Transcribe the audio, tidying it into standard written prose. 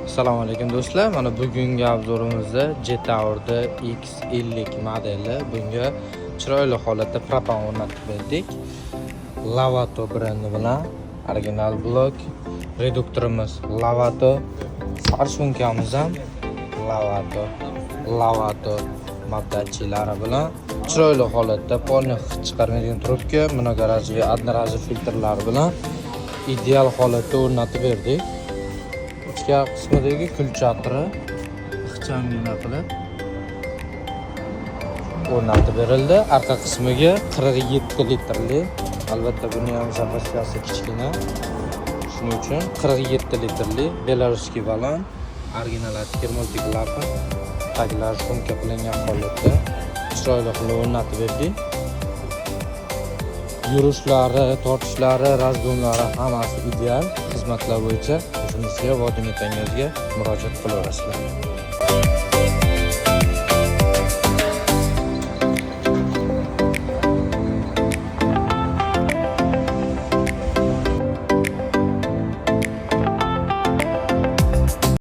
Assalomu alaykum do'stlar. Mana bugungi obzorimizda Jetower'da X50 modeli. Bunga chiroyli holatda propan o'rnatib berdik. Lavato brendi bilan original blok, reduktorimiz Lavato, farshumkamiz ham Lavato moddachilari bilan chiroyli holatda polni hid chiqarmaydigan trubka, mnogorazli одноразовый filtrlar bilan ideal holatda o'rnatib berdik. Ichki qismidagi kul chaqiri ixchamgina qilib o'rnatib berildi. Orqa qismiga 47 litrli, albatta buni ham zapaskasi kichkina. Shuning uchun 47 litrli beloruskiy balon, original termotik lapan, taglar sumka qilingan holatda chiroyli qilib o'rnatib berdik. Yurishlari, tortishlari, razdonlari hammasi ideal. Xizmatlar bo'yicha o'zimizga Vodim akangizga murojaat qilaverasizlar.